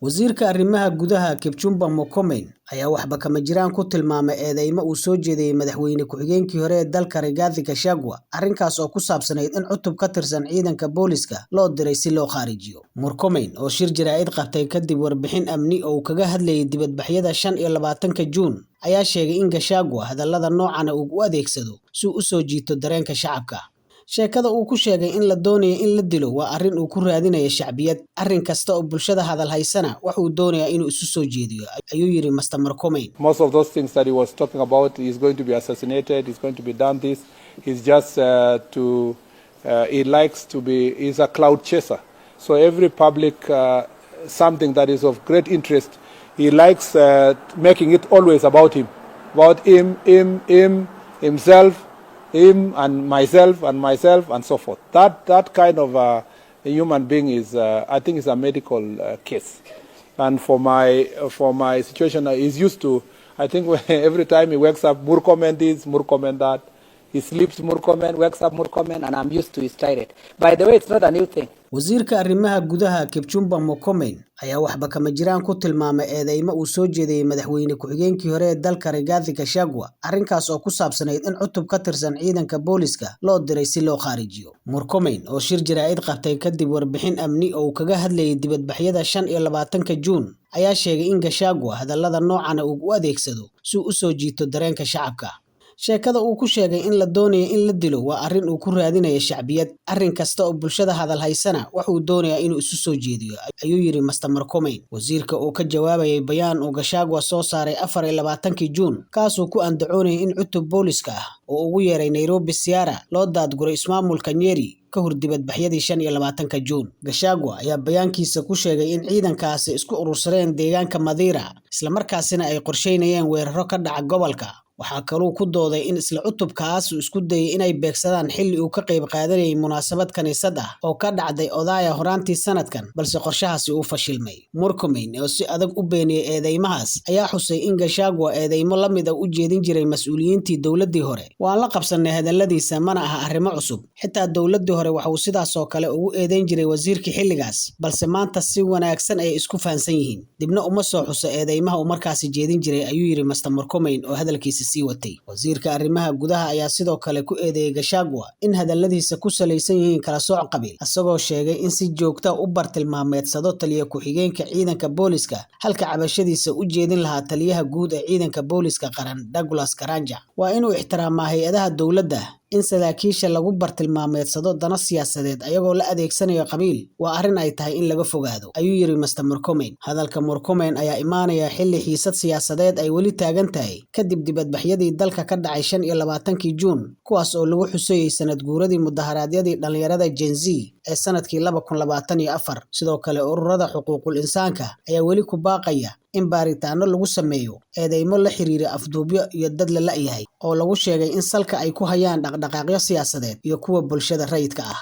Wasiirka Arrimaha Gudaha Kipchumba Murkomen ayaa waxba kama jiraan ku tilmaamay eedeymo uu soo jeediyay madaxweyne ku-xigeenkii hore ee dalka Rigathi Gachagua, arrinkaas oo ku saabsanayd in cutub ka tirsan ciidanka booliska loo diray si loo kharijiyo. Murkomen oo shir jaraa'id qabtay kadib warbixin amni oo uu kaga hadlayay dibadbaxyada 25 Juun ayaa sheegay in Gachagua hadallada noocan uu u adeegsado si uu u soo jiito dareenka shacabka. Sheekada uu ku sheegay in la doonayo in la dilo waa arrin uu ku raadinayo shacbiyad, arrin kasta oo bulshada hadal haysana wax uu doonayaa inuu isu soo jeediyo, ayuu yiri Mr. Murkomen. Most of those things that he was talking about, he's going to be assassinated, he's going to be done this, he's just he likes to be, he's a cloud chaser. So every public, something that is of great interest, he likes making it always about him, himself, him and myself and so forth. That kind of a human being is, I think, is a medical case. And for my situation, he's used to. I think every time he wakes up, Murkomen this, Murkomen that. He sleeps Murkomen, wakes up Murkomen, and I'm used to his tirade. By the way, it's not a new thing. Wasiirka Arrimaha Gudaha Kipchumba Murkomen ayaa waxba kama jiraan ku tilmaamay eedeymo uu soo jeediyay madaxweyne ku-xigeenkii hore ee dalka Rigathi Gachagua, arrinkaas oo ku saabsanayd in cutub ka tirsan ciidanka booliska loo diray si loo kharijiyo. Murkomen oo shir jaraa'id qabtay kadib warbixin amni oo uu kaga hadlayay dibadbaxyada 25 Juun ayaa sheegay in Gachagua hadallada noocan uu u adeegsado si uu u soo jiito dareenka shacabka. Sheekada uu ku sheegay in la doonayo in la dilo waa arrin uu ku raadinayo shacbiyad, arrin kasta oo bulshada hadal haysana wax uu doonayaa inuu isu soo jeediyo, ayuu yiri Mr. Murkomen. Wasiirka oo ka jawaabayay bayaan uu Gachagua soo saaray 24 Juun, kaasoo ku andacoonayay in cutub booliska ah oo ugu yeeray Nairobi Siara loo daadguray ismaamulka Nyeri ka hor dibadbaxyadii 25 Juun. Gachagua ayaa bayaankiisa ku sheegay in ciidankaasi isku urursadeen deegaanka Mathira, isla markaasina ay qorsheynayeen weeraro ka dhaca gobolka. Waxaa kaloo ku dooday in isla cutubkaas uu isku dayay inay beegsadaan xilli uu ka qayb qaadanayay munaasabad kaniisad ah oo ka dhacday Othaya horaantii sanadkan, balse qorshahaasi uu fashilmay. Murkomen oo si adag u beeniyay eedeymahaas ayaa xusay in Gachagua eedeymo la mid ah u jeedin jiray mas'uuliyiintii dowladii hore. Waan la qabsanay hadalladiisa, mana aha arrimo cusub. Xitaa dowladii hore waxa uu sidaas oo kale ugu eedeyn jiray wasiirkii xilligaas, balse maanta si wanaagsan ay isku fahansan yihiin. Dibna uma soo xuso eedeymaha uu markaasi jeedin jiray, ayuu yiri Mr. Murkomen oo hadalkiisa sii watay. Wasiirka Arrimaha Gudaha ayaa sidoo kale ku eedeeyay Gachagua in hadalladiisa ku salaysan yihiin kala sooc qabiil, asagoo sheegay in si joogto ah u bartilmaameedsado taliye ku-xigeenka ciidanka booliska halka cabashadiisa u jeedin lahaa taliyaha guud ee ciidanka booliska qaran Douglas Karanja. Waa inuu ixtiraamaa hay'adaha dowladda. In saraakiisha lagu bartilmaameedsado dana siyaasadeed ayagoo la adeegsanayo qabiil waa arrin ay tahay in laga fogaado, ayuu yiri Mr. Murkomen. Hadalka Murkomen ayaa imaanaya xilli xiisad siyaasadeed ay weli taagan tahay kadib dibadbaxyadii dalka ka dhacay 25 Juun, kuwaas oo lagu xusayay sanad guuradii mudaharaadyadii dhalinyarada Gen Z ee sanadkii 2024. Sidoo kale ururada xuquuqul insaanka ayaa weli ku baaqaya in baaritaano lagu sameeyo eedeymo la xiriira afduubyo iyo dad la la'yahay oo lagu sheegay in salka ay ku hayaan dhaqdhaqaaqyo siyaasadeed iyo kuwa bulshada rayidka ah.